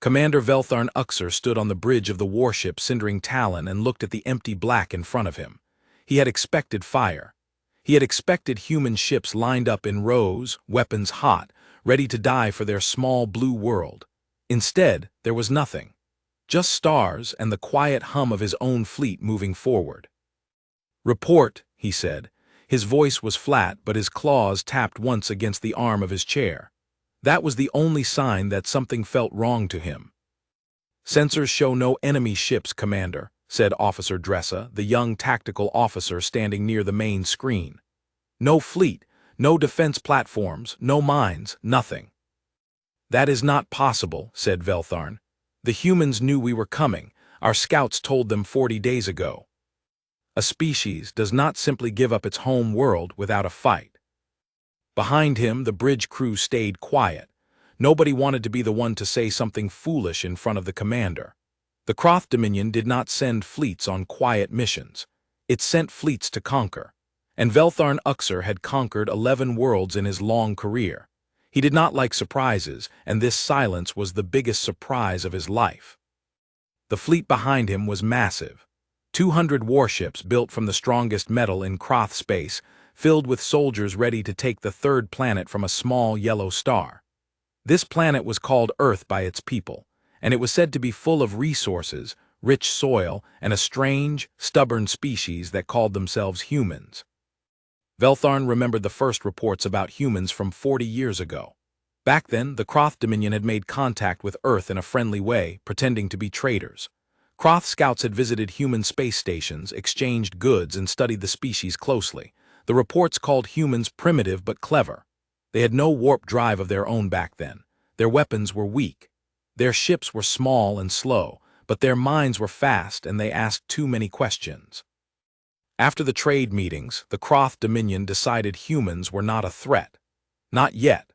Commander Veltharn Uxer stood on the bridge of the warship Cindering Talon and looked at the empty black in front of him. He had expected fire. He had expected human ships lined up in rows, weapons hot, ready to die for their small blue world. Instead, there was nothing. Just stars and the quiet hum of his own fleet moving forward. "Report," he said. His voice was flat, but his claws tapped once against the arm of his chair. That was the only sign that something felt wrong to him. "Sensors show no enemy ships, Commander," said Officer Dressa, the young tactical officer standing near the main screen. "No fleet, no defense platforms, no mines, nothing." "That is not possible," said Veltharn. "The humans knew we were coming. Our scouts told them 40 days ago. A species does not simply give up its home world without a fight." Behind him, the bridge crew stayed quiet. Nobody wanted to be the one to say something foolish in front of the commander. The Croth Dominion did not send fleets on quiet missions. It sent fleets to conquer. And Veltharn Uxer had conquered 11 worlds in his long career. He did not like surprises, and this silence was the biggest surprise of his life. The fleet behind him was massive. 200 warships built from the strongest metal in Croth space, filled with soldiers ready to take the third planet from a small yellow star. This planet was called Earth by its people, and it was said to be full of resources, rich soil, and a strange, stubborn species that called themselves humans. Veltharn remembered the first reports about humans from 40 years ago. Back then, the Croth Dominion had made contact with Earth in a friendly way, pretending to be traders. Croth scouts had visited human space stations, exchanged goods, and studied the species closely. The reports called humans primitive but clever. They had no warp drive of their own back then. Their weapons were weak. Their ships were small and slow, but their minds were fast and they asked too many questions. After the trade meetings, the Croth Dominion decided humans were not a threat. Not yet.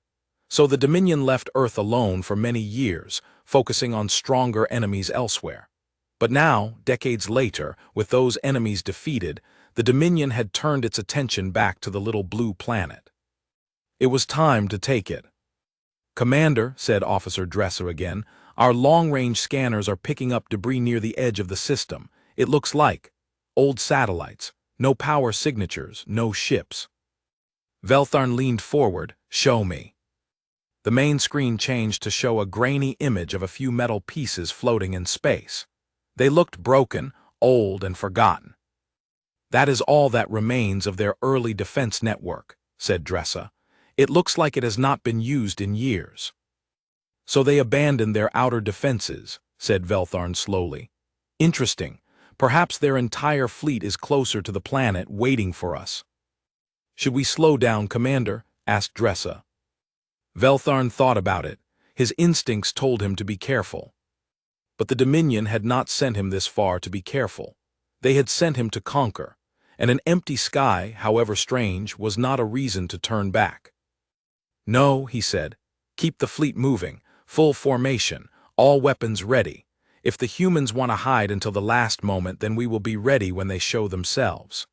So the Dominion left Earth alone for many years, focusing on stronger enemies elsewhere. But now, decades later, with those enemies defeated, the Dominion had turned its attention back to the little blue planet. It was time to take it. "Commander," said Officer Dresser again, "our long-range scanners are picking up debris near the edge of the system. It looks like old satellites, no power signatures, no ships." Veltharn leaned forward. "Show me." The main screen changed to show a grainy image of a few metal pieces floating in space. They looked broken, old, and forgotten. "That is all that remains of their early defense network," said Dressa. "It looks like it has not been used in years." "So they abandoned their outer defenses," said Veltharn slowly. "Interesting. Perhaps their entire fleet is closer to the planet, waiting for us." "Should we slow down, Commander?" asked Dressa. Veltharn thought about it. His instincts told him to be careful. But the Dominion had not sent him this far to be careful. They had sent him to conquer, and an empty sky, however strange, was not a reason to turn back. "No," he said. "Keep the fleet moving, full formation, all weapons ready. If the humans want to hide until the last moment, then we will be ready when they show themselves."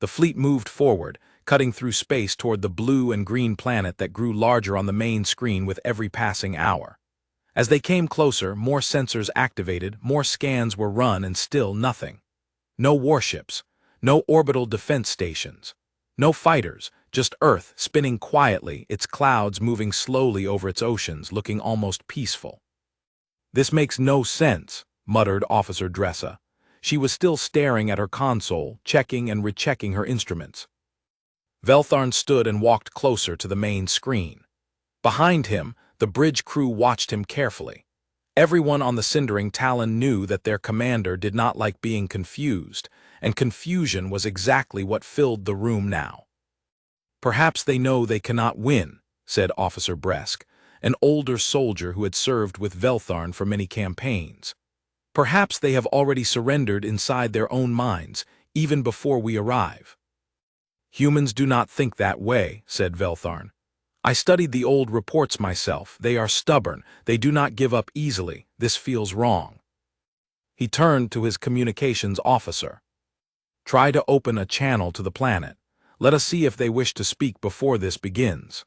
The fleet moved forward, cutting through space toward the blue and green planet that grew larger on the main screen with every passing hour. As they came closer, more sensors activated, more scans were run, and still nothing. No warships, no orbital defense stations, no fighters, just Earth spinning quietly, its clouds moving slowly over its oceans, looking almost peaceful. "This makes no sense," muttered Officer Dressa. She was still staring at her console, checking and rechecking her instruments. Veltharn stood and walked closer to the main screen. Behind him, the bridge crew watched him carefully. Everyone on the Cindering Talon knew that their commander did not like being confused, and confusion was exactly what filled the room now. "Perhaps they know they cannot win," said Officer Bresk, an older soldier who had served with Veltharn for many campaigns. "Perhaps they have already surrendered inside their own minds, even before we arrive." "Humans do not think that way," said Veltharn. "I studied the old reports myself. They are stubborn. They do not give up easily. This feels wrong." He turned to his communications officer. "Try to open a channel to the planet. Let us see if they wish to speak before this begins."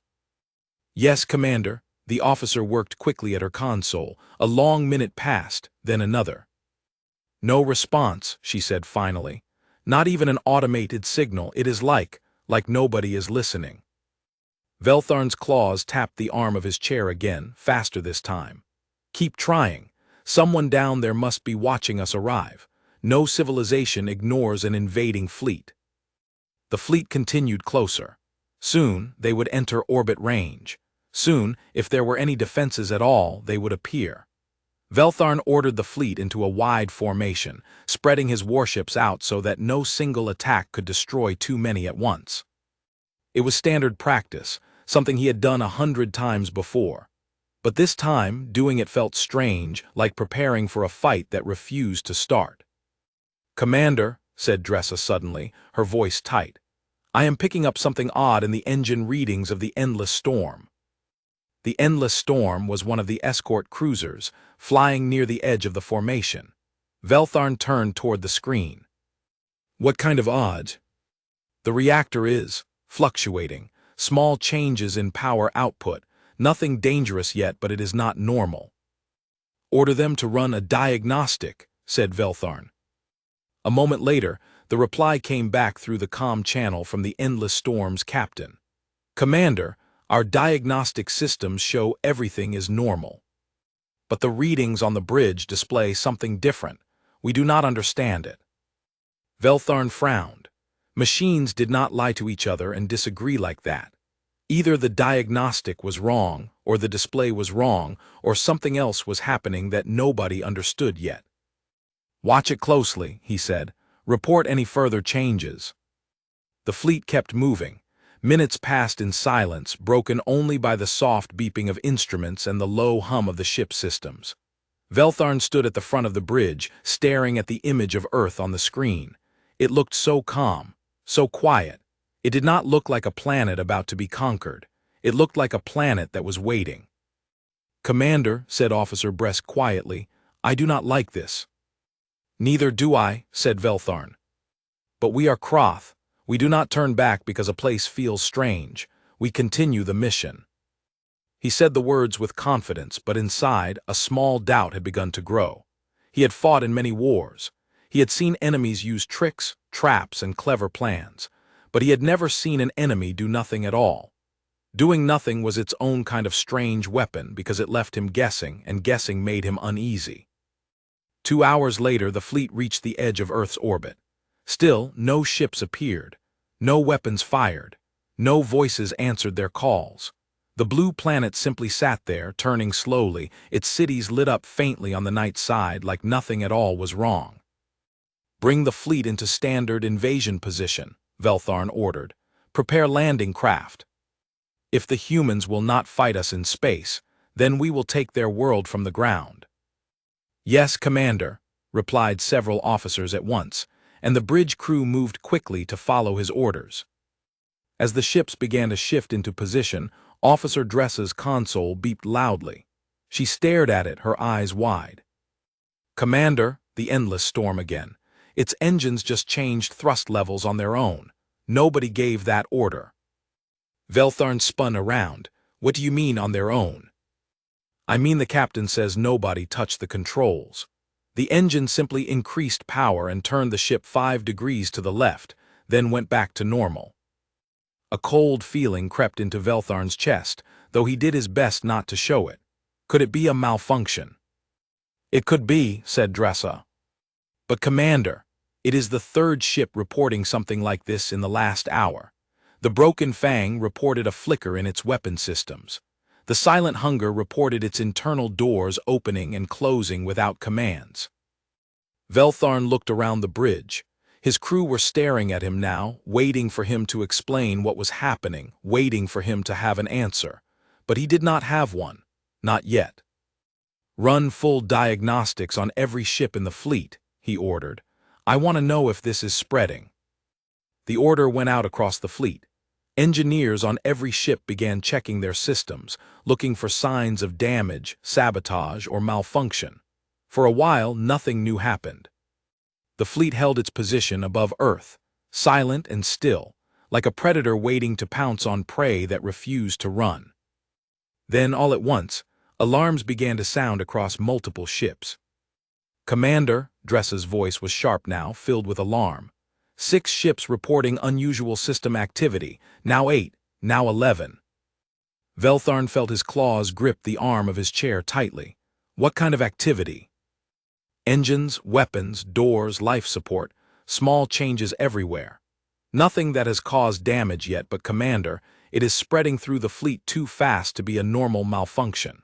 "Yes, Commander," The officer worked quickly at her console. A long minute passed, then another. No response, she said finally. Not even an automated signal. It is like nobody is listening. Veltharn's claws tapped the arm of his chair again, faster this time. Keep trying. Someone down there must be watching us arrive. No civilization ignores an invading fleet. The fleet continued closer. Soon, they would enter orbit range. Soon, if there were any defenses at all, they would appear. Veltharn ordered the fleet into a wide formation, spreading his warships out so that no single attack could destroy too many at once. It was standard practice, something he had done 100 times before. But this time, doing it felt strange, like preparing for a fight that refused to start. "Commander," said Dressa suddenly, her voice tight, "I am picking up something odd in the engine readings of the Endless Storm." The Endless Storm was one of the escort cruisers, flying near the edge of the formation. Veltharn turned toward the screen. "What kind of odds?" "The reactor is fluctuating, small changes in power output, nothing dangerous yet, but it is not normal." "Order them to run a diagnostic," said Veltharn. A moment later, the reply came back through the comm channel from the Endless Storm's captain. "Commander, our diagnostic systems show everything is normal. But the readings on the bridge display something different. We do not understand it." Veltharn frowned. Machines did not lie to each other and disagree like that. Either the diagnostic was wrong, or the display was wrong, or something else was happening that nobody understood yet. "Watch it closely," he said. "Report any further changes." The fleet kept moving. Minutes passed in silence, broken only by the soft beeping of instruments and the low hum of the ship's systems. Veltharn stood at the front of the bridge, staring at the image of Earth on the screen. It looked so calm, so quiet. It did not look like a planet about to be conquered. It looked like a planet that was waiting. "Commander," said Officer Brest quietly, "I do not like this." "Neither do I," said Veltharn. "But we are Kroth. We do not turn back because a place feels strange. We continue the mission." He said the words with confidence, but inside, a small doubt had begun to grow. He had fought in many wars. He had seen enemies use tricks, traps, and clever plans. But he had never seen an enemy do nothing at all. Doing nothing was its own kind of strange weapon because it left him guessing, and guessing made him uneasy. 2 hours later, the fleet reached the edge of Earth's orbit. Still, no ships appeared. No weapons fired. No voices answered their calls. The blue planet simply sat there, turning slowly, its cities lit up faintly on the night side like nothing at all was wrong. "Bring the fleet into standard invasion position," Veltharn ordered. "Prepare landing craft. If the humans will not fight us in space, then we will take their world from the ground." "Yes, Commander," replied several officers at once, and the bridge crew moved quickly to follow his orders. As the ships began to shift into position, Officer Dressa's console beeped loudly. She stared at it, her eyes wide. "Commander," the Endless Storm again. "Its engines just changed thrust levels on their own. Nobody gave that order." Veltharn spun around. "What do you mean on their own?" "I mean the captain says nobody touched the controls. The engine simply increased power and turned the ship 5 degrees to the left, then went back to normal." A cold feeling crept into Veltharn's chest, though he did his best not to show it. Could it be a malfunction? "It could be," said Dressa. "But Commander, it is the 3rd ship reporting something like this in the last hour. The Broken Fang reported a flicker in its weapon systems. The Silent Hunger reported its internal doors opening and closing without commands." Veltharn looked around the bridge. His crew were staring at him now, waiting for him to explain what was happening, waiting for him to have an answer. But he did not have one. Not yet. "Run full diagnostics on every ship in the fleet," he ordered. "I want to know if this is spreading." The order went out across the fleet. Engineers on every ship began checking their systems, looking for signs of damage, sabotage, or malfunction. For a while, nothing new happened. The fleet held its position above Earth, silent and still, like a predator waiting to pounce on prey that refused to run. Then, all at once, alarms began to sound across multiple ships. "Commander," Dressa's voice was sharp now, filled with alarm. "6 ships reporting unusual system activity, now 8, now 11. Veltharn felt his claws grip the arm of his chair tightly. What kind of activity? Engines, weapons, doors, life support, small changes everywhere. Nothing that has caused damage yet, but Commander, it is spreading through the fleet too fast to be a normal malfunction."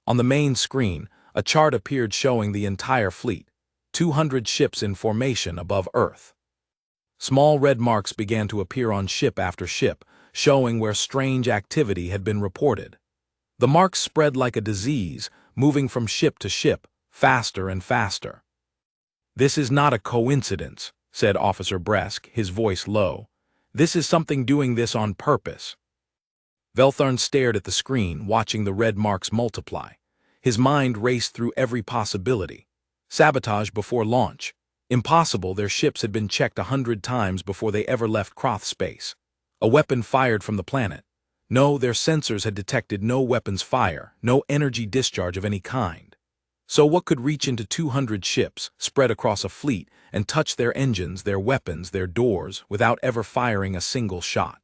On the main screen, a chart appeared showing the entire fleet, 200 ships in formation above Earth. Small red marks began to appear on ship after ship, showing where strange activity had been reported. The marks spread like a disease, moving from ship to ship, faster and faster. "This is not a coincidence," said Officer Bresk, his voice low. "This is something doing this on purpose." Veltharn stared at the screen, watching the red marks multiply. His mind raced through every possibility. Sabotage before launch. Impossible, their ships had been checked 100 times before they ever left Kroth space. A weapon fired from the planet. No, their sensors had detected no weapons fire, no energy discharge of any kind. So what could reach into 200 ships, spread across a fleet, and touch their engines, their weapons, their doors, without ever firing a single shot?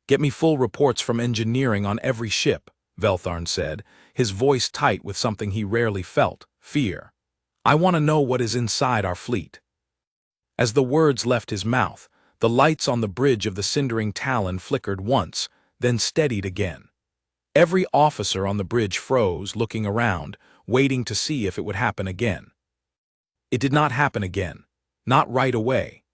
"Get me full reports from engineering on every ship," Veltharn said, his voice tight with something he rarely felt, fear. "I want to know what is inside our fleet." As the words left his mouth, the lights on the bridge of the cindering Talon flickered once, then steadied again. Every officer on the bridge froze, looking around, waiting to see if it would happen again. It did not happen again, not right away.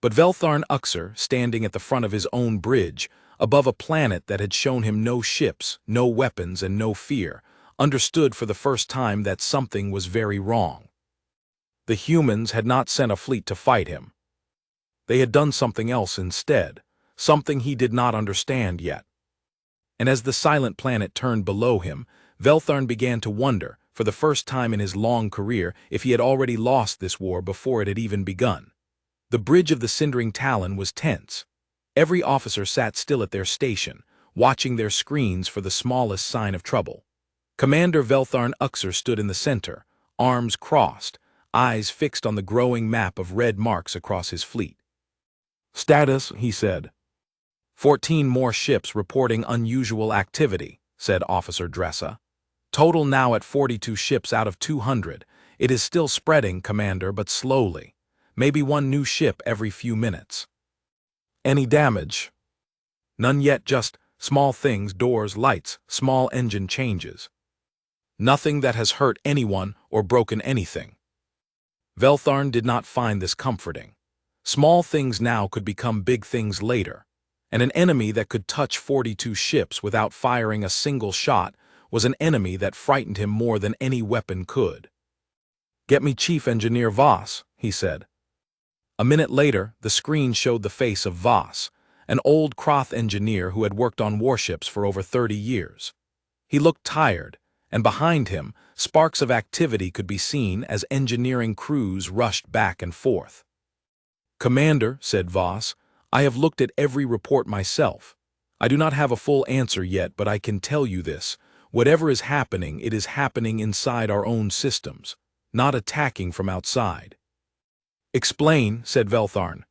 But Veltharn Uxer, standing at the front of his own bridge, above a planet that had shown him no ships, no weapons, and no fear, understood for the first time that something was very wrong. The humans had not sent a fleet to fight him. They had done something else instead, something he did not understand yet. And as the silent planet turned below him, Veltharn began to wonder, for the first time in his long career, if he had already lost this war before it had even begun. The bridge of the cindering Talon was tense. Every officer sat still at their station, watching their screens for the smallest sign of trouble. Commander Veltharn Uxer stood in the center, arms crossed, eyes fixed on the growing map of red marks across his fleet. "Status," he said. 14 more ships reporting unusual activity," said Officer Dressa. "Total now at 42 ships out of 200. It is still spreading, Commander, but slowly. Maybe one new ship every few minutes." "Any damage?" "None yet, just small things, doors, lights, small engine changes. Nothing that has hurt anyone or broken anything." Veltharn did not find this comforting. Small things now could become big things later, and an enemy that could touch 42 ships without firing a single shot was an enemy that frightened him more than any weapon could. "Get me Chief Engineer Voss," he said. A minute later, the screen showed the face of Voss, an old Kroth engineer who had worked on warships for over 30 years. He looked tired, and behind him, sparks of activity could be seen as engineering crews rushed back and forth. "Commander," said Voss, "I have looked at every report myself. I do not have a full answer yet, but I can tell you this. Whatever is happening, it is happening inside our own systems, not attacking from outside." "Explain," said Veltharn.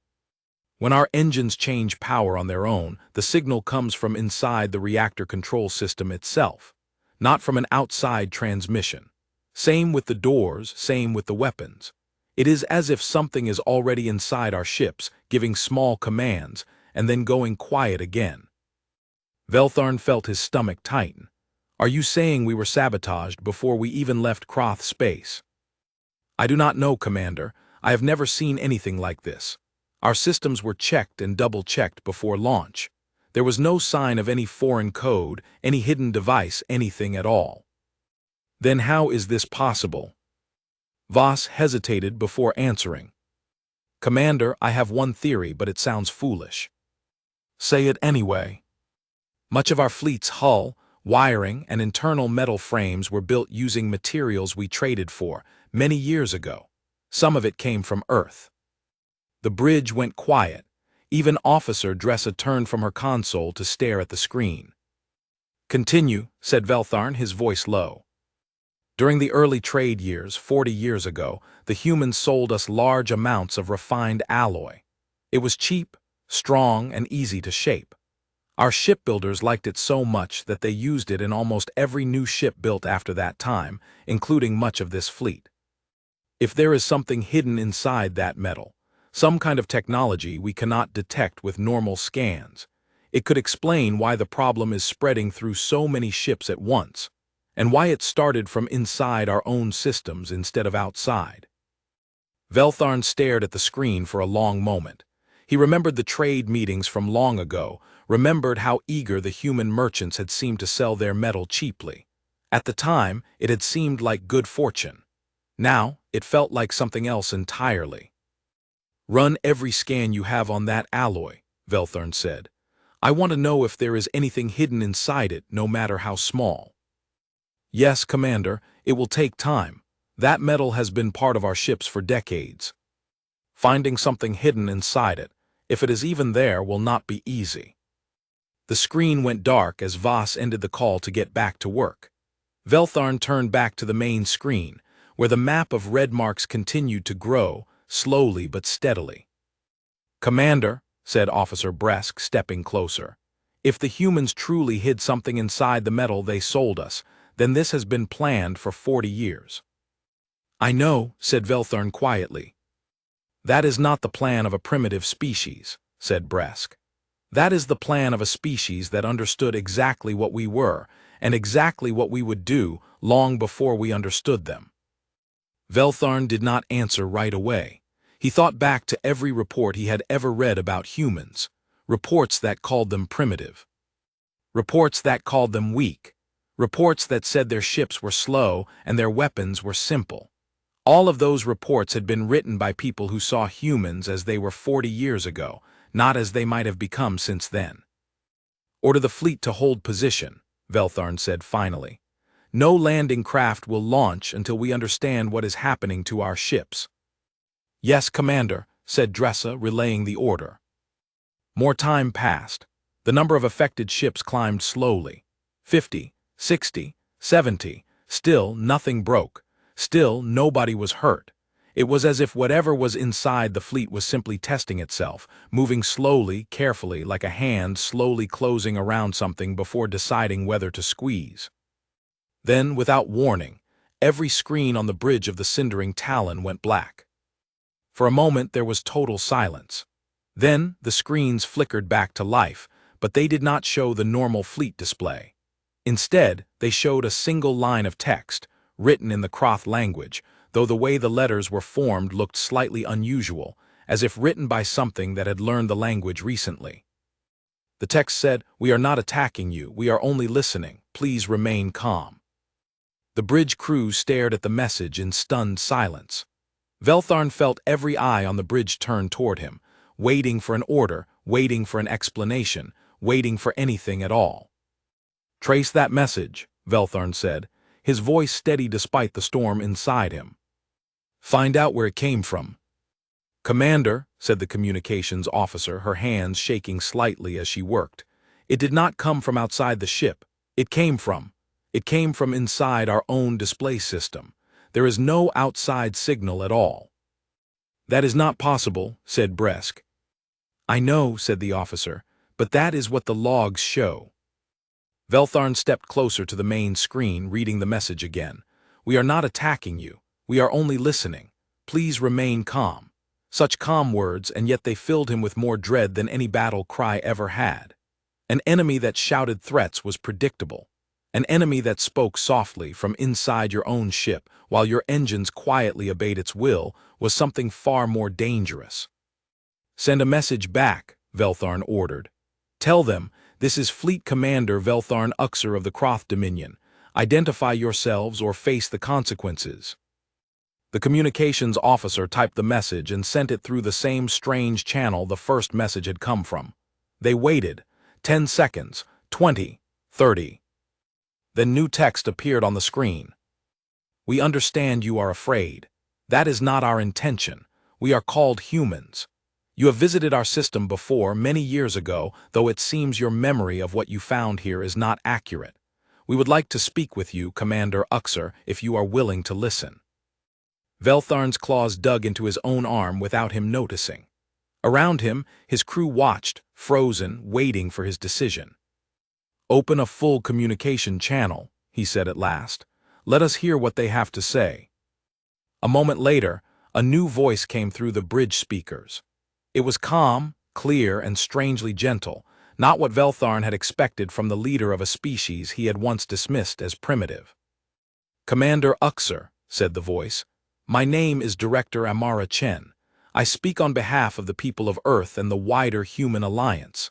"When our engines change power on their own, the signal comes from inside the reactor control system itself, not from an outside transmission. Same with the doors, same with the weapons. It is as if something is already inside our ships, giving small commands, and then going quiet again." Veltharn felt his stomach tighten. "Are you saying we were sabotaged before we even left Kroth space?" "I do not know, Commander. I have never seen anything like this. Our systems were checked and double-checked before launch. There was no sign of any foreign code, any hidden device, anything at all." "Then how is this possible?" Voss hesitated before answering. "Commander, I have one theory, but it sounds foolish." "Say it anyway." "Much of our fleet's hull, wiring, and internal metal frames were built using materials we traded for many years ago. Some of it came from Earth." The bridge went quiet. Even Officer Dressa turned from her console to stare at the screen. Continue, said Veltharn, his voice low. During the early trade years, 40 years ago, the humans sold us large amounts of refined alloy. It was cheap, strong, and easy to shape. Our shipbuilders liked it so much that they used it in almost every new ship built after that time, including much of this fleet. If there is something hidden inside that metal, some kind of technology we cannot detect with normal scans, it could explain why the problem is spreading through so many ships at once, and why it started from inside our own systems instead of outside. Veltharn stared at the screen for a long moment. He remembered the trade meetings from long ago, remembered how eager the human merchants had seemed to sell their metal cheaply. At the time, it had seemed like good fortune. Now, it felt like something else entirely. Run every scan you have on that alloy, Veltharn said. I want to know if there is anything hidden inside it, no matter how small. Yes, Commander, it will take time. That metal has been part of our ships for decades. Finding something hidden inside it, if it is even there, will not be easy. The screen went dark as Voss ended the call to get back to work. Veltharn turned back to the main screen, where the map of red marks continued to grow, slowly but steadily. Commander, said Officer Bresk, stepping closer, if the humans truly hid something inside the metal they sold us, then this has been planned for 40 years. I know, said Veltharn quietly. That is not the plan of a primitive species, said Bresk. That is the plan of a species that understood exactly what we were, and exactly what we would do long before we understood them. Veltharn did not answer right away. He thought back to every report he had ever read about humans, reports that called them primitive, reports that called them weak, reports that said their ships were slow and their weapons were simple. All of those reports had been written by people who saw humans as they were 40 years ago, not as they might have become since then. Order the fleet to hold position, Veltharn said finally. No landing craft will launch until we understand what is happening to our ships. Yes, Commander, said Dressa, relaying the order. More time passed. The number of affected ships climbed slowly. 50, 60, 70. Still, nothing broke. Still, nobody was hurt. It was as if whatever was inside the fleet was simply testing itself, moving slowly, carefully, like a hand slowly closing around something before deciding whether to squeeze. Then, without warning, every screen on the bridge of the cindering Talon went black. For a moment there was total silence. Then the screens flickered back to life, but they did not show the normal fleet display. Instead, they showed a single line of text, written in the Kroth language, though the way the letters were formed looked slightly unusual, as if written by something that had learned the language recently. The text said, "We are not attacking you, we are only listening. Please remain calm." The bridge crew stared at the message in stunned silence. Veltharn felt every eye on the bridge turned toward him, waiting for an order, waiting for an explanation, waiting for anything at all. "Trace that message," Veltharn said, his voice steady despite the storm inside him. "Find out where it came from." "Commander," said the communications officer, her hands shaking slightly as she worked, "it did not come from outside the ship. It came from inside our own display system. There is no outside signal at all." "That is not possible," said Bresk. "I know," said the officer, "but that is what the logs show." Veltharn stepped closer to the main screen, reading the message again. "We are not attacking you. We are only listening. Please remain calm." Such calm words, and yet they filled him with more dread than any battle cry ever had. An enemy that shouted threats was predictable. An enemy that spoke softly from inside your own ship while your engines quietly obeyed its will was something far more dangerous. "Send a message back," Veltharn ordered. "Tell them, this is Fleet Commander Veltharn Uxer of the Kroth Dominion. Identify yourselves or face the consequences." The communications officer typed the message and sent it through the same strange channel the first message had come from. They waited. 10 seconds, 20, 30. Then new text appeared on the screen. "We understand you are afraid. That is not our intention. We are called humans. You have visited our system before, many years ago, though it seems your memory of what you found here is not accurate. We would like to speak with you, Commander Uxor, if you are willing to listen. Veltharn's claws dug into his own arm without him noticing. Around him, his crew watched, frozen, waiting for his decision. "Open a full communication channel," he said at last. "Let us hear what they have to say." A moment later, a new voice came through the bridge speakers. It was calm, clear, and strangely gentle, not what Veltharn had expected from the leader of a species he had once dismissed as primitive. "Commander Uxor," said the voice, "my name is Director Amara Chen. I speak on behalf of the people of Earth and the wider human alliance.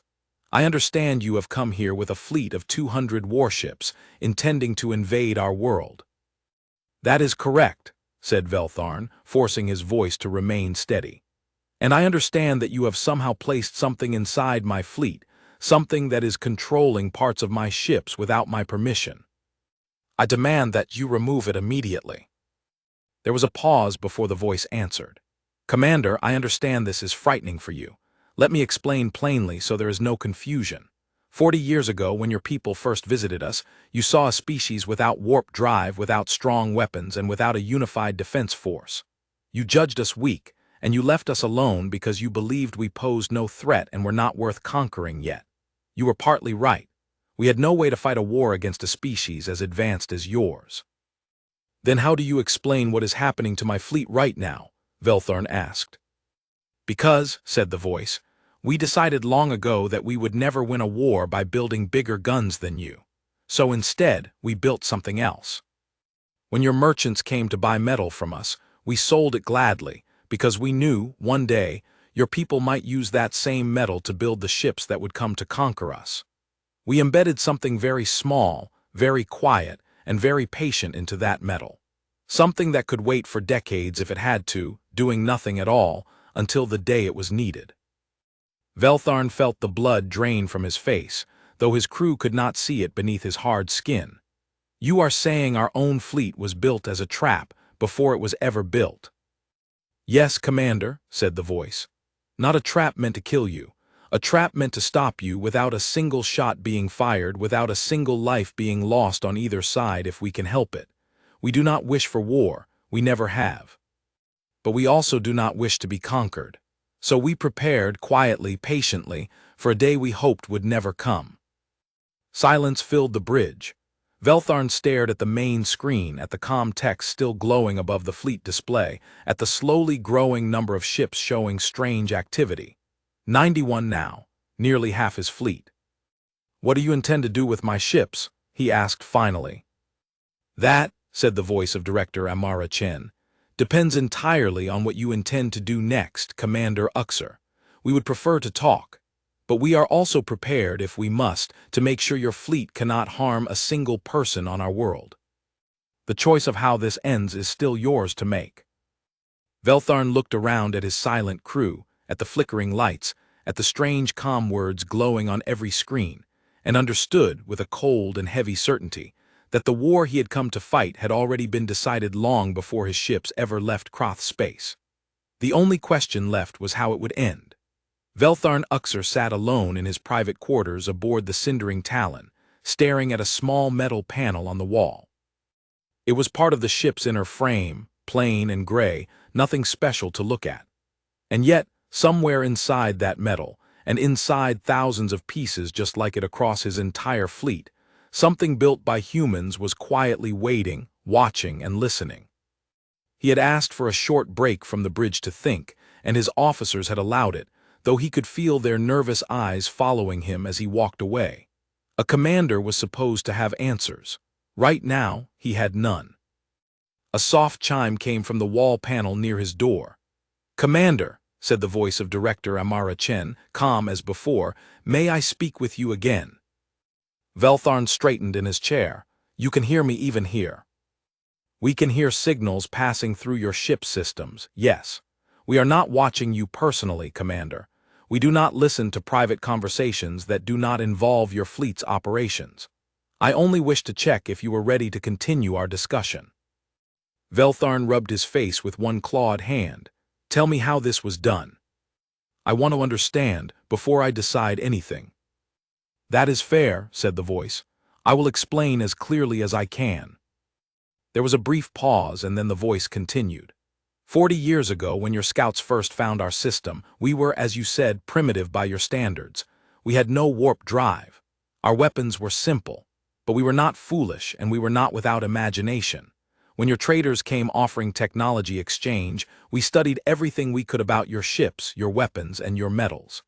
I understand you have come here with a fleet of 200 warships, intending to invade our world." "That is correct," said Veltharn, forcing his voice to remain steady. "And I understand that you have somehow placed something inside my fleet, something that is controlling parts of my ships without my permission. I demand that you remove it immediately." There was a pause before the voice answered. "Commander, I understand this is frightening for you. Let me explain plainly so there is no confusion. 40 years ago, when your people first visited us, you saw a species without warp drive, without strong weapons, and without a unified defense force. You judged us weak, and you left us alone because you believed we posed no threat and were not worth conquering yet. You were partly right. We had no way to fight a war against a species as advanced as yours." "Then how do you explain what is happening to my fleet right now?" Veltharn asked. "Because," said the voice, "we decided long ago that we would never win a war by building bigger guns than you. So instead, we built something else. When your merchants came to buy metal from us, we sold it gladly, because we knew, one day, your people might use that same metal to build the ships that would come to conquer us. We embedded something very small, very quiet, and very patient into that metal. Something that could wait for decades if it had to, doing nothing at all, until the day it was needed." Veltharn felt the blood drain from his face, though his crew could not see it beneath his hard skin. "You are saying our own fleet was built as a trap before it was ever built?" "Yes, Commander," said the voice. "Not a trap meant to kill you. A trap meant to stop you without a single shot being fired, without a single life being lost on either side if we can help it. We do not wish for war, we never have. But we also do not wish to be conquered. So we prepared, quietly, patiently, for a day we hoped would never come." Silence filled the bridge. Veltharn stared at the main screen, at the calm text still glowing above the fleet display, at the slowly growing number of ships showing strange activity. 91 now, nearly half his fleet. "What do you intend to do with my ships?" he asked finally. "That," said the voice of Director Amara Chen, "depends entirely on what you intend to do next, Commander Uxor. We would prefer to talk, but we are also prepared, if we must, to make sure your fleet cannot harm a single person on our world. The choice of how this ends is still yours to make." Veltharn looked around at his silent crew, at the flickering lights, at the strange calm words glowing on every screen, and understood, with a cold and heavy certainty, that the war he had come to fight had already been decided long before his ships ever left Kroth space. The only question left was how it would end. Veltharn Uxor sat alone in his private quarters aboard the cindering Talon, staring at a small metal panel on the wall. It was part of the ship's inner frame, plain and gray, nothing special to look at. And yet, somewhere inside that metal, and inside thousands of pieces just like it across his entire fleet, something built by humans was quietly waiting, watching, and listening. He had asked for a short break from the bridge to think, and his officers had allowed it, though he could feel their nervous eyes following him as he walked away. A commander was supposed to have answers. Right now, he had none. A soft chime came from the wall panel near his door. "Commander," said the voice of Director Amara Chen, calm as before, "may I speak with you again?" Veltharn straightened in his chair. "You can hear me even here." "We can hear signals passing through your ship systems, yes. We are not watching you personally, Commander. We do not listen to private conversations that do not involve your fleet's operations. I only wish to check if you were ready to continue our discussion." Veltharn rubbed his face with one clawed hand. "Tell me how this was done. I want to understand before I decide anything." "That is fair," said the voice. I will explain as clearly as I can. There was a brief pause, and then the voice continued. 40 years ago, when your scouts first found our system, we were, as you said, primitive by your standards. We had no warp drive. Our weapons were simple. But we were not foolish, and we were not without imagination. When your traders came offering technology exchange, we studied everything we could about your ships, your weapons, and your metals.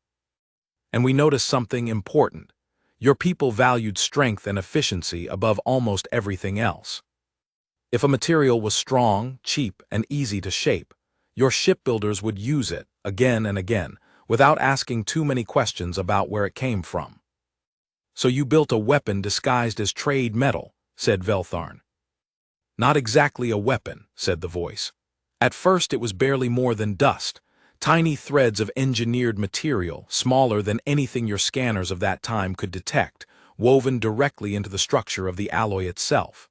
And we noticed something important. Your people valued strength and efficiency above almost everything else. If a material was strong, cheap, and easy to shape, your shipbuilders would use it again and again, without asking too many questions about where it came from. So you built a weapon disguised as trade metal, said Veltharn. Not exactly a weapon, said the voice. At first it was barely more than dust, tiny threads of engineered material, smaller than anything your scanners of that time could detect, woven directly into the structure of the alloy itself.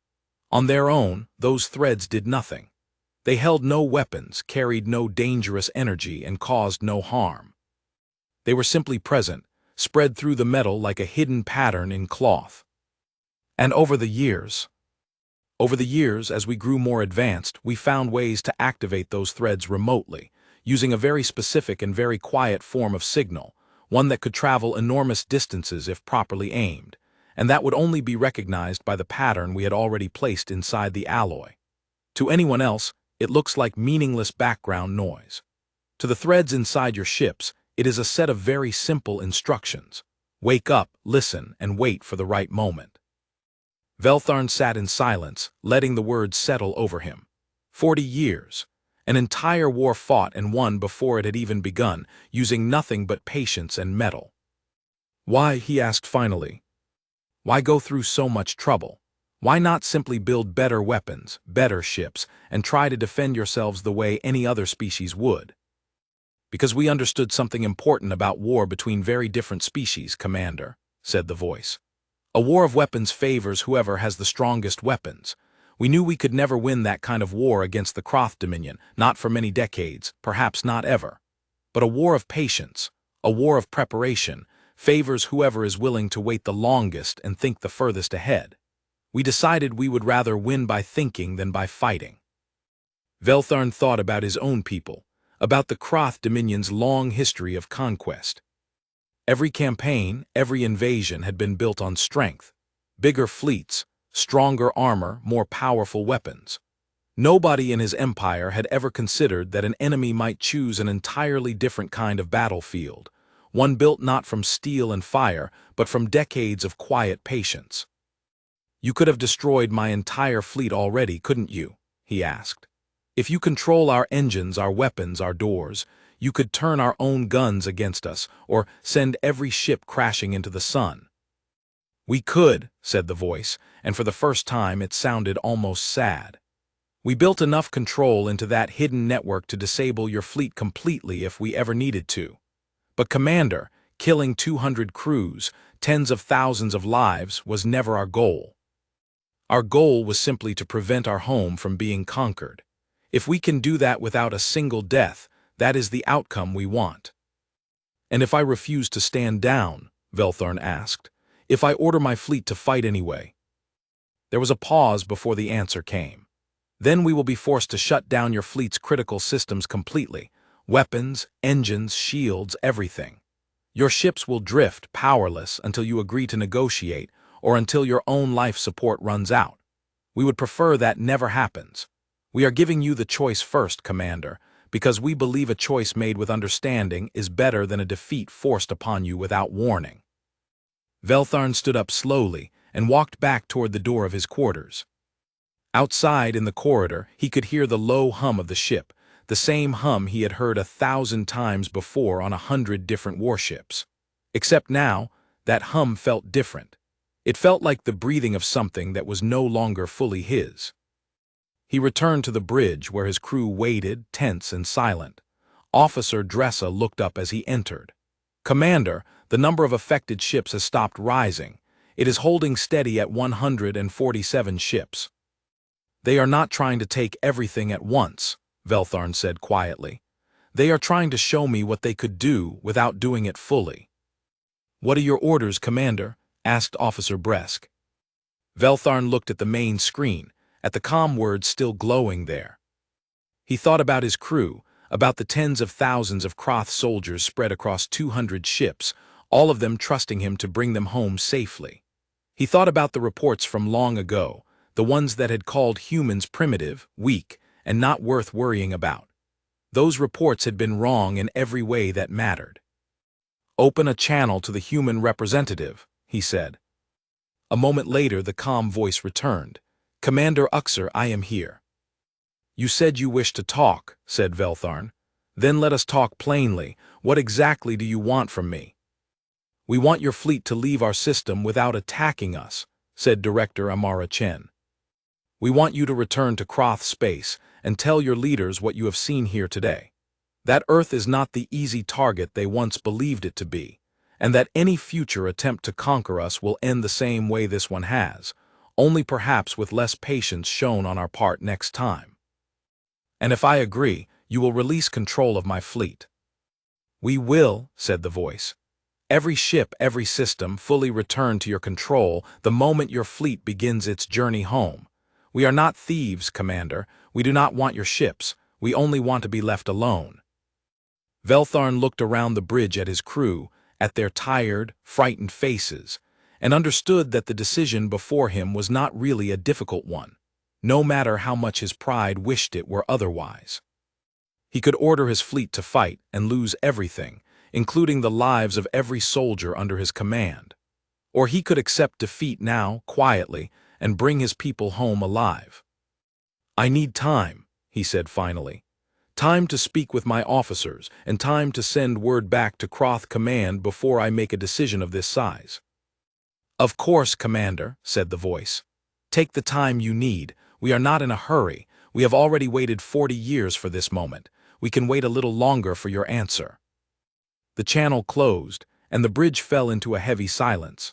On their own, those threads did nothing. They held no weapons, carried no dangerous energy, and caused no harm. They were simply present, spread through the metal like a hidden pattern in cloth. And over the years, as we grew more advanced, we found ways to activate those threads remotely, using a very specific and very quiet form of signal, one that could travel enormous distances if properly aimed, and that would only be recognized by the pattern we had already placed inside the alloy. To anyone else, it looks like meaningless background noise. To the threads inside your ships, it is a set of very simple instructions. Wake up, listen, and wait for the right moment. Veltharn sat in silence, letting the words settle over him. 40 years. An entire war fought and won before it had even begun, using nothing but patience and metal. Why, he asked finally, why go through so much trouble? Why not simply build better weapons, better ships, and try to defend yourselves the way any other species would? Because we understood something important about war between very different species, Commander, said the voice. A war of weapons favors whoever has the strongest weapons. We knew we could never win that kind of war against the Kroth Dominion, not for many decades, perhaps not ever. But a war of patience, a war of preparation, favors whoever is willing to wait the longest and think the furthest ahead. We decided we would rather win by thinking than by fighting. Veltharn thought about his own people, about the Kroth Dominion's long history of conquest. Every campaign, every invasion had been built on strength, bigger fleets, stronger armor, more powerful weapons. Nobody in his empire had ever considered that an enemy might choose an entirely different kind of battlefield, one built not from steel and fire, but from decades of quiet patience. You could have destroyed my entire fleet already, couldn't you? He asked. If you control our engines, our weapons, our doors, you could turn our own guns against us, or send every ship crashing into the sun. We could, said the voice, and for the first time it sounded almost sad. We built enough control into that hidden network to disable your fleet completely if we ever needed to. But Commander, killing 200 crews, tens of thousands of lives, was never our goal. Our goal was simply to prevent our home from being conquered. If we can do that without a single death, that is the outcome we want. And if I refuse to stand down, Veltharn asked, if I order my fleet to fight anyway? There was a pause before the answer came. Then we will be forced to shut down your fleet's critical systems completely. Weapons, engines, shields, everything. Your ships will drift, powerless, until you agree to negotiate, or until your own life support runs out. We would prefer that never happens. We are giving you the choice first, Commander, because we believe a choice made with understanding is better than a defeat forced upon you without warning. Veltharn stood up slowly and walked back toward the door of his quarters. Outside in the corridor, he could hear the low hum of the ship, the same hum he had heard 1,000 times before on 100 different warships. Except now, that hum felt different. It felt like the breathing of something that was no longer fully his. He returned to the bridge where his crew waited, tense and silent. Officer Dressa looked up as he entered. Commander, the number of affected ships has stopped rising. It is holding steady at 147 ships. They are not trying to take everything at once, Veltharn said quietly. They are trying to show me what they could do without doing it fully. What are your orders, Commander? Asked Officer Bresk. Veltharn looked at the main screen, at the comm words still glowing there. He thought about his crew, about the tens of thousands of Kroth soldiers spread across 200 ships, all of them trusting him to bring them home safely. He thought about the reports from long ago, the ones that had called humans primitive, weak, and not worth worrying about. Those reports had been wrong in every way that mattered. "Open a channel to the human representative," he said. A moment later the calm voice returned. "Commander Uxor, I am here." "You said you wished to talk," said Veltharn. "Then let us talk plainly. What exactly do you want from me?" "We want your fleet to leave our system without attacking us," said Director Amara Chen. "We want you to return to Kroth space and tell your leaders what you have seen here today. That Earth is not the easy target they once believed it to be, and that any future attempt to conquer us will end the same way this one has, only perhaps with less patience shown on our part next time. And if I agree, you will release control of my fleet." "We will," said the voice. "Every ship, every system, fully return to your control the moment your fleet begins its journey home. We are not thieves, Commander. We do not want your ships. We only want to be left alone." Veltharn looked around the bridge at his crew, at their tired, frightened faces, and understood that the decision before him was not really a difficult one, no matter how much his pride wished it were otherwise. He could order his fleet to fight and lose everything, including the lives of every soldier under his command. Or he could accept defeat now, quietly, and bring his people home alive. "I need time," he said finally. "Time to speak with my officers, and time to send word back to Kroth Command before I make a decision of this size." "Of course, Commander," said the voice. "Take the time you need. We are not in a hurry. We have already waited 40 years for this moment. We can wait a little longer for your answer." The channel closed, and the bridge fell into a heavy silence.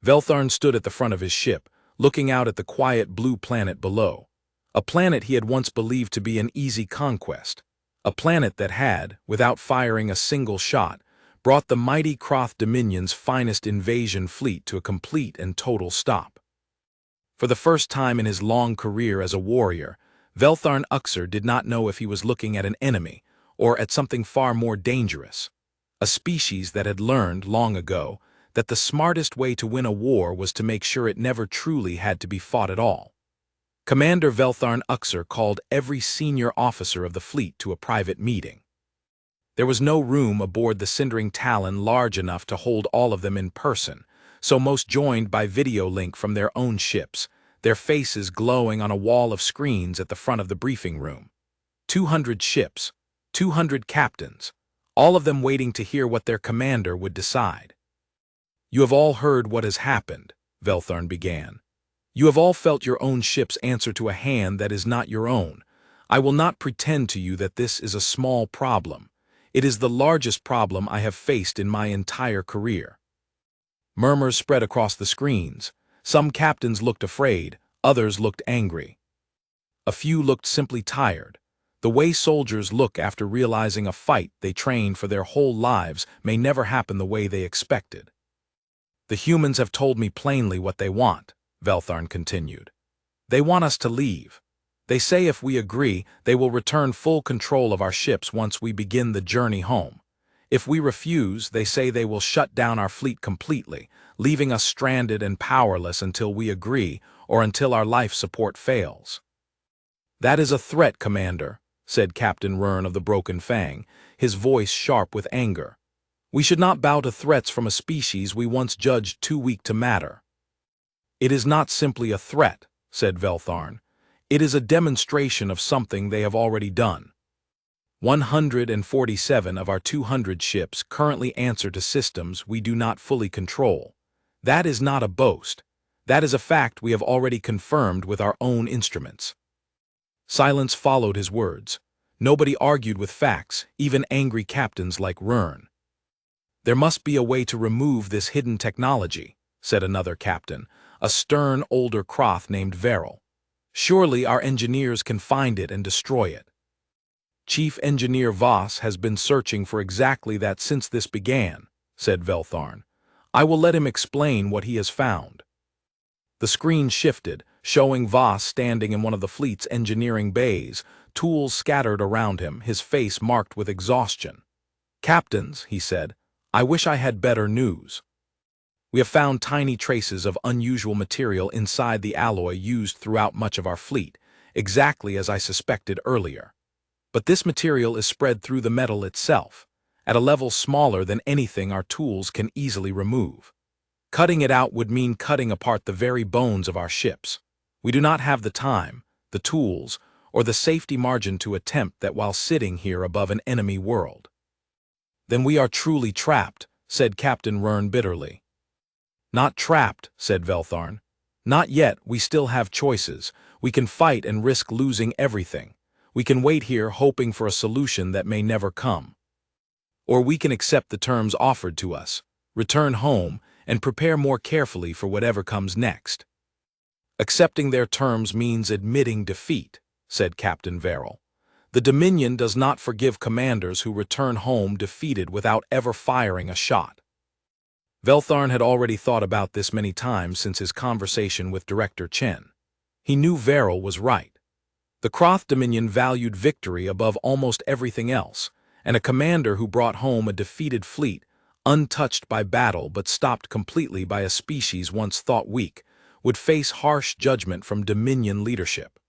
Veltharn stood at the front of his ship, looking out at the quiet blue planet below. A planet he had once believed to be an easy conquest. A planet that had, without firing a single shot, brought the mighty Kroth Dominion's finest invasion fleet to a complete and total stop. For the first time in his long career as a warrior, Veltharn Uxor did not know if he was looking at an enemy, or at something far more dangerous. A species that had learned, long ago, that the smartest way to win a war was to make sure it never truly had to be fought at all. Commander Veltharn Uxor called every senior officer of the fleet to a private meeting. There was no room aboard the Cindering Talon large enough to hold all of them in person, so most joined by video link from their own ships, their faces glowing on a wall of screens at the front of the briefing room. 200 ships, 200 captains, all of them waiting to hear what their commander would decide. "You have all heard what has happened," Veltharn began. "You have all felt your own ship's answer to a hand that is not your own. I will not pretend to you that this is a small problem. It is the largest problem I have faced in my entire career." Murmurs spread across the screens. Some captains looked afraid, others looked angry. A few looked simply tired. The way soldiers look after realizing a fight they trained for their whole lives may never happen the way they expected. "The humans have told me plainly what they want," Veltharn continued. "They want us to leave. They say if we agree, they will return full control of our ships once we begin the journey home. If we refuse, they say they will shut down our fleet completely, leaving us stranded and powerless until we agree or until our life support fails." "That is a threat, Commander," said Captain Rern of the Broken Fang, his voice sharp with anger. "We should not bow to threats from a species we once judged too weak to matter." "It is not simply a threat," said Veltharn. "It is a demonstration of something they have already done. 147 of our 200 ships currently answer to systems we do not fully control. That is not a boast. That is a fact we have already confirmed with our own instruments." Silence followed his words. Nobody argued with facts, even angry captains like Rern. "There must be a way to remove this hidden technology," said another captain, a stern older Kroth named Veril. "Surely our engineers can find it and destroy it." "Chief Engineer Voss has been searching for exactly that since this began," said Veltharn. "I will let him explain what he has found." The screen shifted, showing Voss standing in one of the fleet's engineering bays, tools scattered around him, his face marked with exhaustion. "Captains," he said, "I wish I had better news. We have found tiny traces of unusual material inside the alloy used throughout much of our fleet, exactly as I suspected earlier. But this material is spread through the metal itself, at a level smaller than anything our tools can easily remove. Cutting it out would mean cutting apart the very bones of our ships. We do not have the time, the tools, or the safety margin to attempt that while sitting here above an enemy world." "Then we are truly trapped," said Captain Rern bitterly. "Not trapped," said Veltharn. "Not yet, we still have choices. We can fight and risk losing everything. We can wait here hoping for a solution that may never come. Or we can accept the terms offered to us, return home, and prepare more carefully for whatever comes next." "Accepting their terms means admitting defeat," said Captain Verrill. "The Dominion does not forgive commanders who return home defeated without ever firing a shot." Veltharn had already thought about this many times since his conversation with Director Chen. He knew Verrill was right. The Kroth Dominion valued victory above almost everything else, and a commander who brought home a defeated fleet, untouched by battle but stopped completely by a species once thought weak, would face harsh judgment from Dominion leadership.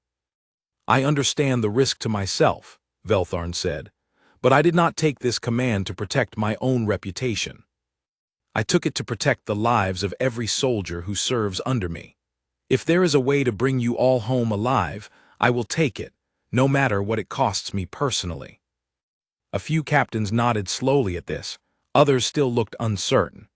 "I understand the risk to myself," Veltharn said, "but I did not take this command to protect my own reputation. I took it to protect the lives of every soldier who serves under me. If there is a way to bring you all home alive, I will take it, no matter what it costs me personally." A few captains nodded slowly at this, others still looked uncertain.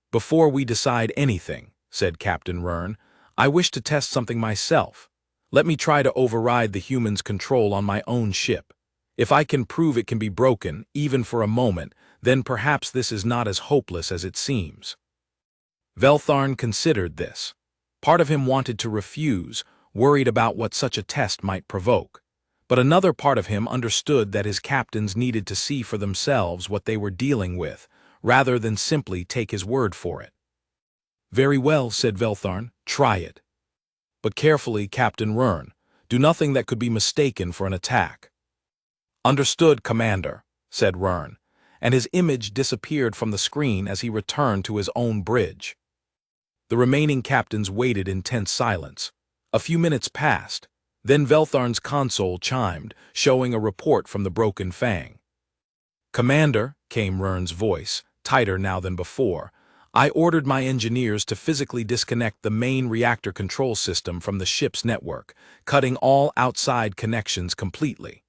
"Before we decide anything," said Captain Rern, "I wish to test something myself. Let me try to override the humans' control on my own ship. If I can prove it can be broken, even for a moment, then perhaps this is not as hopeless as it seems." Veltharn considered this. Part of him wanted to refuse, worried about what such a test might provoke. But another part of him understood that his captains needed to see for themselves what they were dealing with, rather than simply take his word for it. "Very well," said Veltharn, "try it. But carefully, Captain Rern. Do nothing that could be mistaken for an attack." "Understood, Commander," said Rern, and his image disappeared from the screen as he returned to his own bridge. The remaining captains waited in tense silence. A few minutes passed. Then Veltharn's console chimed, showing a report from the Broken Fang. "Commander," came Rern's voice, tighter now than before, "I ordered my engineers to physically disconnect the main reactor control system from the ship's network, cutting all outside connections completely.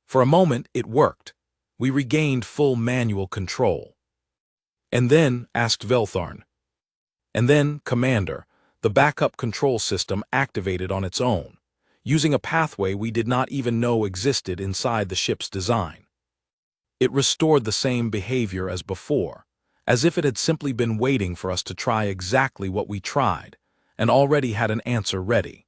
For a moment, it worked. We regained full manual control." "And then," asked Veltharn. "And then, Commander, the backup control system activated on its own, using a pathway we did not even know existed inside the ship's design. It restored the same behavior as before, as if it had simply been waiting for us to try exactly what we tried, and already had an answer ready."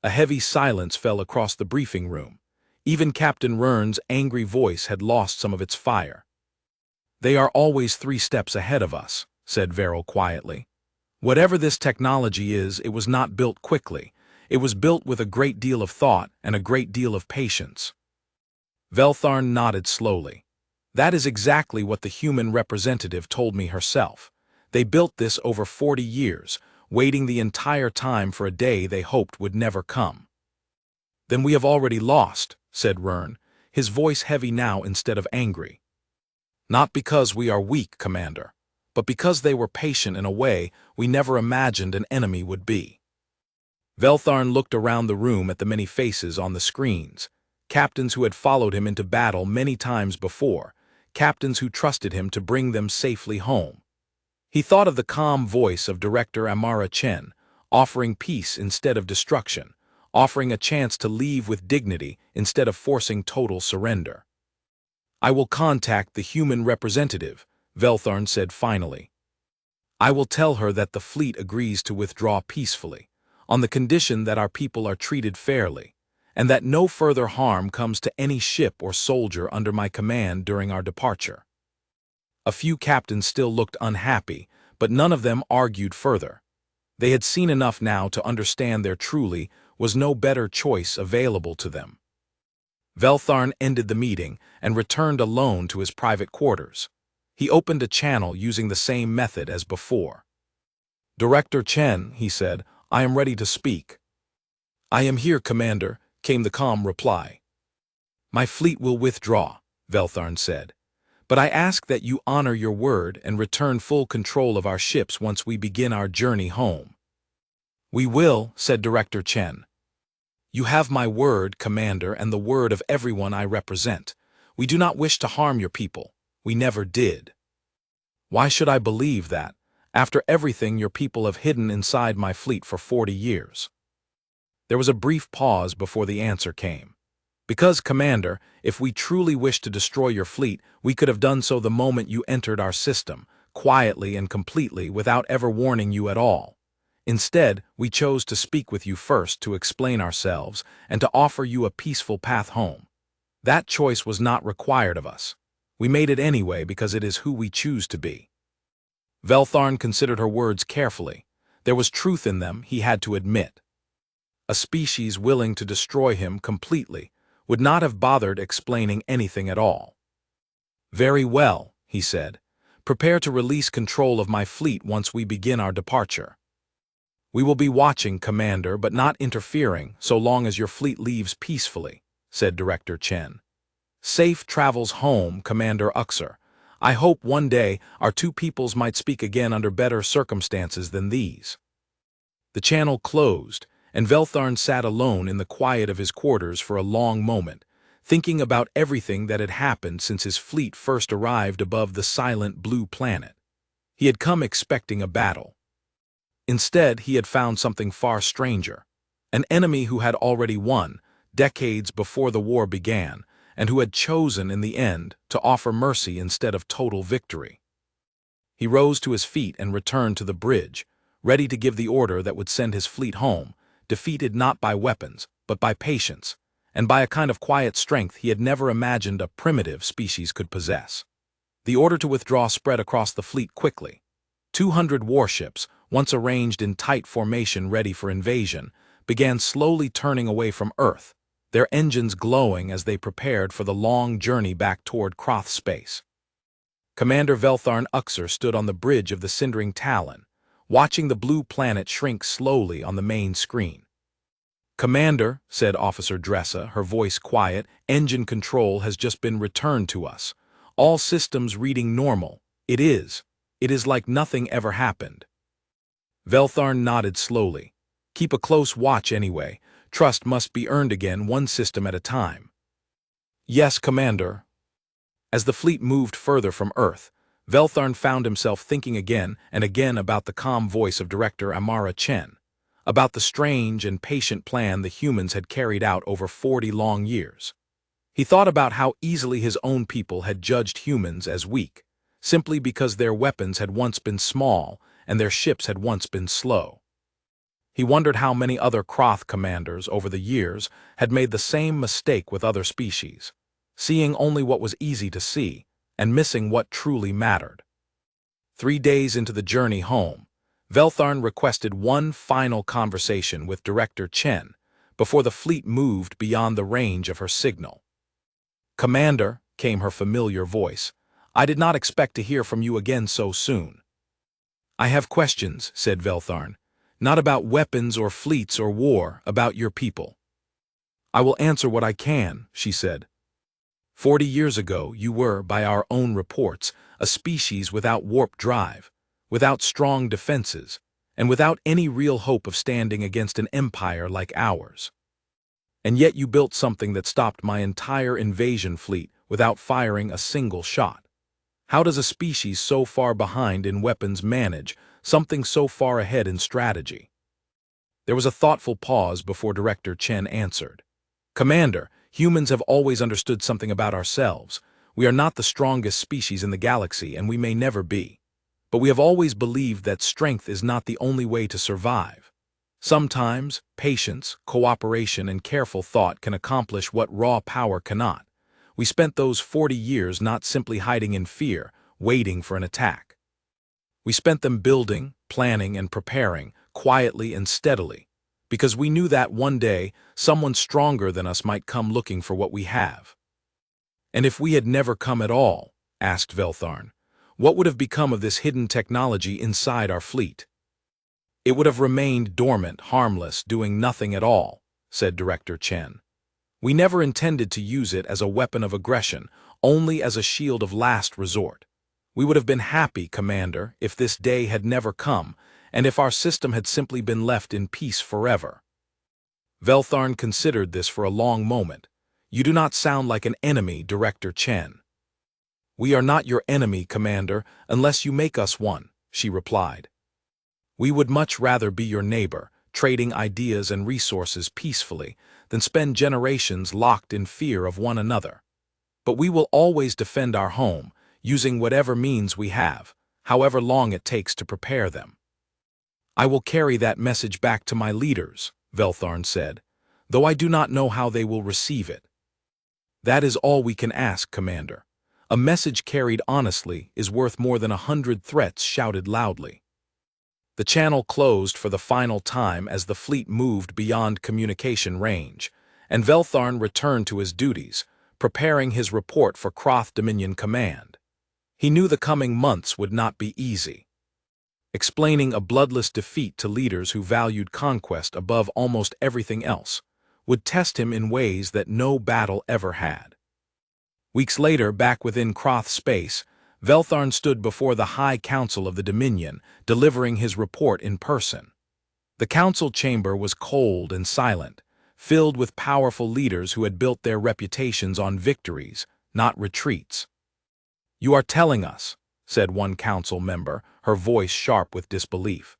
A heavy silence fell across the briefing room. Even Captain Rern's angry voice had lost some of its fire. "They are always 3 steps ahead of us," said Verrill quietly. "Whatever this technology is, it was not built quickly. It was built with a great deal of thought and a great deal of patience." Veltharn nodded slowly. "That is exactly what the human representative told me herself. They built this over 40 years, waiting the entire time for a day they hoped would never come." "Then we have already lost," said Rern, his voice heavy now instead of angry. "Not because we are weak, Commander, but because they were patient in a way we never imagined an enemy would be." Veltharn looked around the room at the many faces on the screens, captains who had followed him into battle many times before, captains who trusted him to bring them safely home. He thought of the calm voice of Director Amara Chen, offering peace instead of destruction, offering a chance to leave with dignity instead of forcing total surrender. "I will contact the human representative," Veltharn said finally. "I will tell her that the fleet agrees to withdraw peacefully, on the condition that our people are treated fairly, and that no further harm comes to any ship or soldier under my command during our departure." A few captains still looked unhappy, but none of them argued further. They had seen enough now to understand there truly was no better choice available to them. Veltharn ended the meeting and returned alone to his private quarters. He opened a channel using the same method as before. "Director Chen," he said, "I am ready to speak." "I am here, Commander," came the calm reply. "My fleet will withdraw," Veltharn said, "but I ask that you honor your word and return full control of our ships once we begin our journey home." "We will," said Director Chen. "You have my word, Commander, and the word of everyone I represent. We do not wish to harm your people. We never did." "Why should I believe that, after everything your people have hidden inside my fleet for 40 years? There was a brief pause before the answer came. "Because, Commander, if we truly wished to destroy your fleet, we could have done so the moment you entered our system, quietly and completely, without ever warning you at all. Instead, we chose to speak with you first to explain ourselves and to offer you a peaceful path home. That choice was not required of us. We made it anyway because it is who we choose to be." Veltharn considered her words carefully. There was truth in them, he had to admit. A species willing to destroy him completely would not have bothered explaining anything at all. "Very well," he said. "Prepare to release control of my fleet once we begin our departure." "We will be watching, Commander, but not interfering so long as your fleet leaves peacefully," said Director Chen. "Safe travels home, Commander Uxer. I hope one day our two peoples might speak again under better circumstances than these." The channel closed, and Veltharn sat alone in the quiet of his quarters for a long moment, thinking about everything that had happened since his fleet first arrived above the silent blue planet. He had come expecting a battle. Instead, he had found something far stranger, an enemy who had already won, decades before the war began, and who had chosen in the end to offer mercy instead of total victory. He rose to his feet and returned to the bridge, ready to give the order that would send his fleet home, defeated not by weapons, but by patience, and by a kind of quiet strength he had never imagined a primitive species could possess. The order to withdraw spread across the fleet quickly. 200 warships, once arranged in tight formation ready for invasion, began slowly turning away from Earth, their engines glowing as they prepared for the long journey back toward Kroth space. Commander Veltharn Uxer stood on the bridge of the Cindering Talon, watching the blue planet shrink slowly on the main screen. "Commander," said Officer Dressa, her voice quiet, "engine control has just been returned to us. All systems reading normal. It is like nothing ever happened." Veltharn nodded slowly. "Keep a close watch anyway. Trust must be earned again, one system at a time." "Yes, Commander." As the fleet moved further from Earth, Veltharn found himself thinking again and again about the calm voice of Director Amara Chen, about the strange and patient plan the humans had carried out over 40 long years. He thought about how easily his own people had judged humans as weak, simply because their weapons had once been small and their ships had once been slow. He wondered how many other Kroth commanders over the years had made the same mistake with other species, seeing only what was easy to see and missing what truly mattered. 3 days into the journey home, Veltharn requested one final conversation with Director Chen before the fleet moved beyond the range of her signal. "Commander," came her familiar voice, "I did not expect to hear from you again so soon." "I have questions," said Veltharn, "not about weapons or fleets or war, about your people." "I will answer what I can," she said. 40 years ago, you were, by our own reports, a species without warp drive, without strong defenses, and without any real hope of standing against an empire like ours. And yet you built something that stopped my entire invasion fleet without firing a single shot. How does a species so far behind in weapons manage something so far ahead in strategy? There was a thoughtful pause before Director Chen answered. "Commander, humans have always understood something about ourselves. We are not the strongest species in the galaxy, and we may never be. But we have always believed that strength is not the only way to survive. Sometimes, patience, cooperation, and careful thought can accomplish what raw power cannot. We spent those 40 years not simply hiding in fear, waiting for an attack. We spent them building, planning, and preparing, quietly and steadily, because we knew that one day someone stronger than us might come looking for what we have. And if we had never come at all, asked Veltharn, what would have become of this hidden technology inside our fleet? It would have remained dormant, harmless, doing nothing at all, said Director Chen. We never intended to use it as a weapon of aggression, only as a shield of last resort. We would have been happy, Commander, if this day had never come, and if our system had simply been left in peace forever. Veltharn considered this for a long moment. You do not sound like an enemy, Director Chen. We are not your enemy, Commander, unless you make us one, she replied. We would much rather be your neighbor, trading ideas and resources peacefully, than spend generations locked in fear of one another. But we will always defend our home, using whatever means we have, however long it takes to prepare them. I will carry that message back to my leaders, Veltharn said, though I do not know how they will receive it. That is all we can ask, Commander. A message carried honestly is worth more than 100 threats shouted loudly. The channel closed for the final time as the fleet moved beyond communication range, and Veltharn returned to his duties, preparing his report for Kroth Dominion Command. He knew the coming months would not be easy. Explaining a bloodless defeat to leaders who valued conquest above almost everything else would test him in ways that no battle ever had. Weeks later, back within Kroth space, Veltharn stood before the High Council of the Dominion, delivering his report in person. The council chamber was cold and silent, filled with powerful leaders who had built their reputations on victories, not retreats. You are telling us, said one council member, her voice sharp with disbelief,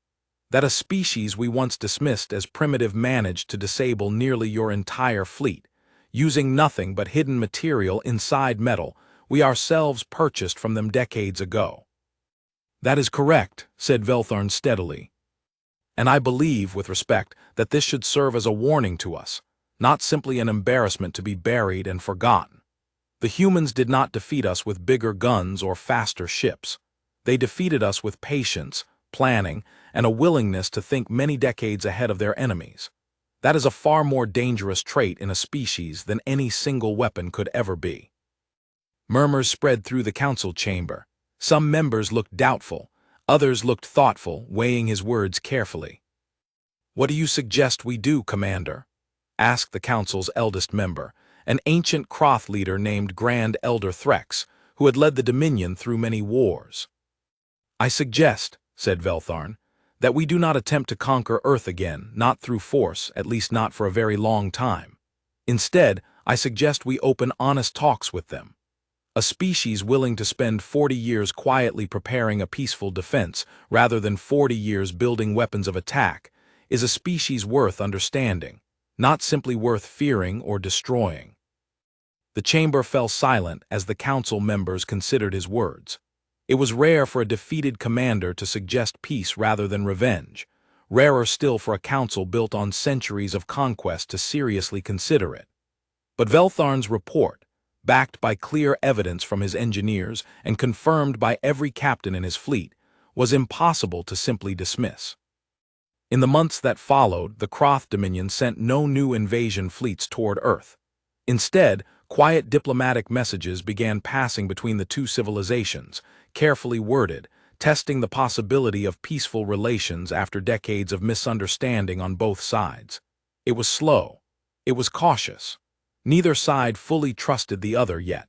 that a species we once dismissed as primitive managed to disable nearly your entire fleet, using nothing but hidden material inside metal we ourselves purchased from them decades ago. That is correct, said Veltharn steadily. And I believe, with respect, that this should serve as a warning to us, not simply an embarrassment to be buried and forgotten. The humans did not defeat us with bigger guns or faster ships. They defeated us with patience, planning, and a willingness to think many decades ahead of their enemies. That is a far more dangerous trait in a species than any single weapon could ever be. Murmurs spread through the council chamber. Some members looked doubtful, others looked thoughtful, weighing his words carefully. What do you suggest we do, Commander? Asked the council's eldest member, an ancient Kroth leader named Grand Elder Threx, who had led the Dominion through many wars. I suggest, said Veltharn, that we do not attempt to conquer Earth again, not through force, at least not for a very long time. Instead, I suggest we open honest talks with them. A species willing to spend 40 years quietly preparing a peaceful defense rather than 40 years building weapons of attack is a species worth understanding, not simply worth fearing or destroying. The chamber fell silent as the council members considered his words. It was rare for a defeated commander to suggest peace rather than revenge, rarer still for a council built on centuries of conquest to seriously consider it. But Veltharn's report, backed by clear evidence from his engineers and confirmed by every captain in his fleet, was impossible to simply dismiss. In the months that followed, the Kroth Dominion sent no new invasion fleets toward Earth. Instead, quiet diplomatic messages began passing between the two civilizations, carefully worded, testing the possibility of peaceful relations after decades of misunderstanding on both sides. It was slow. It was cautious. Neither side fully trusted the other yet.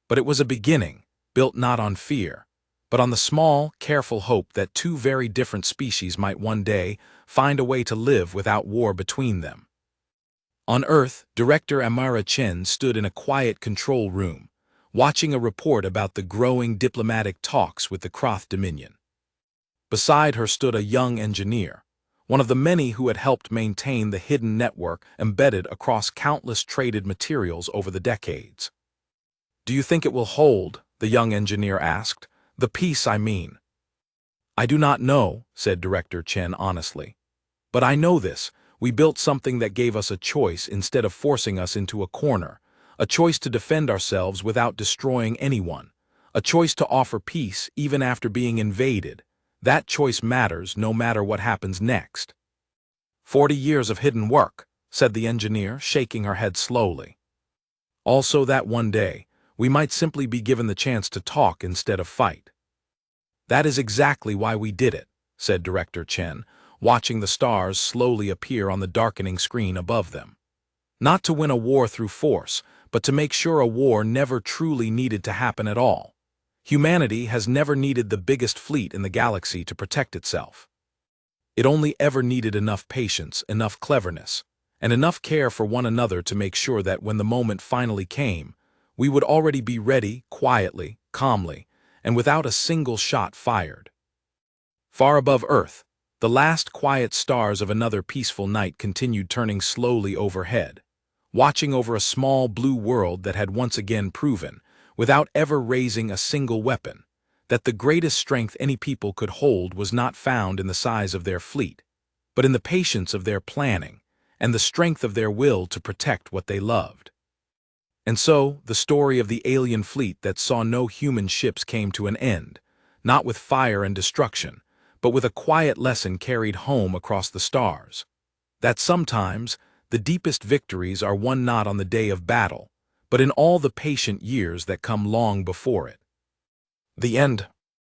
But it was a beginning, built not on fear, but on the small, careful hope that two very different species might one day find a way to live without war between them. On Earth, Director Amara Chen stood in a quiet control room, watching a report about the growing diplomatic talks with the Kroth Dominion. Beside her stood a young engineer, one of the many who had helped maintain the hidden network embedded across countless traded materials over the decades. Do you think it will hold? The young engineer asked. The peace, I mean. I do not know, said Director Chen honestly. But I know this. We built something that gave us a choice instead of forcing us into a corner, a choice to defend ourselves without destroying anyone, a choice to offer peace even after being invaded. That choice matters no matter what happens next. 40 years of hidden work, said the engineer, shaking her head slowly. Also that one day, we might simply be given the chance to talk instead of fight. That is exactly why we did it, said Director Chen, watching the stars slowly appear on the darkening screen above them. Not to win a war through force, but to make sure a war never truly needed to happen at all. Humanity has never needed the biggest fleet in the galaxy to protect itself. It only ever needed enough patience, enough cleverness, and enough care for one another to make sure that when the moment finally came, we would already be ready, quietly, calmly, and without a single shot fired. Far above Earth, the last quiet stars of another peaceful night continued turning slowly overhead, watching over a small blue world that had once again proven, without ever raising a single weapon, that the greatest strength any people could hold was not found in the size of their fleet, but in the patience of their planning and the strength of their will to protect what they loved. And so, the story of the alien fleet that saw no human ships came to an end, not with fire and destruction, but with a quiet lesson carried home across the stars. That sometimes, the deepest victories are won not on the day of battle, but in all the patient years that come long before it. The end.